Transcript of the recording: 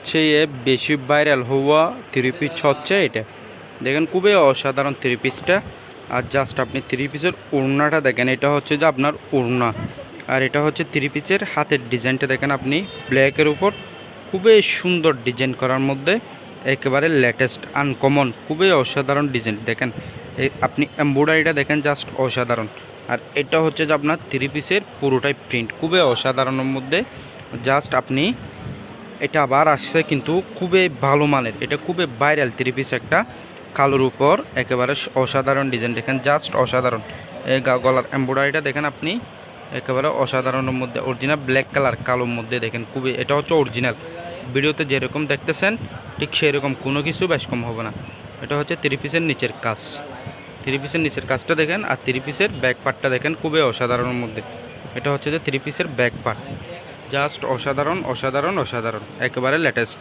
সবচেয়ে বেশি ভাইরাল হওয়া থ্রি পিস হচ্ছে এটা। দেখেন খুবই অসাধারণ থ্রি পিসটা। আর জাস্ট আপনি থ্রি পিসের ওড়নাটা দেখেন, এটা হচ্ছে যে আপনার ওড়না। আর এটা হচ্ছে থ্রি পিসের হাতের ডিজাইনটা দেখেন আপনি, ব্ল্যাকের উপর খুবই সুন্দর ডিজাইন করার মধ্যে একেবারে লেটেস্ট আনকমন, খুবই অসাধারণ ডিজাইন দেখেন। আপনি এমব্রয়ডারিটা দেখেন, জাস্ট অসাধারণ। আর এটা হচ্ছে যে আপনার থ্রি পিসের পুরোটাই প্রিন্ট, খুবই অসাধারণের মধ্যে। জাস্ট আপনি এটা আবার আসছে কিন্তু খুবই ভালো মানের, এটা খুবই ভাইরাল থ্রি পিস একটা, কালোর উপর একেবারে অসাধারণ ডিজাইন দেখেন, জাস্ট অসাধারণ। এই গলার এমব্রয়ডারিটা দেখেন আপনি, একেবারে অসাধারণের মধ্যে, অরিজিনাল ব্ল্যাক কালার কালোর মধ্যে দেখেন, খুবই এটা হচ্ছে অরিজিনাল। ভিডিওতে যেরকম দেখতেছেন ঠিক সেরকম কোনো কিছু বেশ কম হবে না। এটা হচ্ছে থ্রি পিসের নিচের কাজ, থ্রি পিসের নিচের কাজটা দেখেন। আর থ্রি পিসের ব্যাক পার্টটা দেখেন, খুবই অসাধারণের মধ্যে। এটা হচ্ছে যে থ্রি পিসের ব্যাক পার্ট, জাস্ট অসাধারণ অসাধারণ অসাধারণ, একেবারে লেটেস্ট।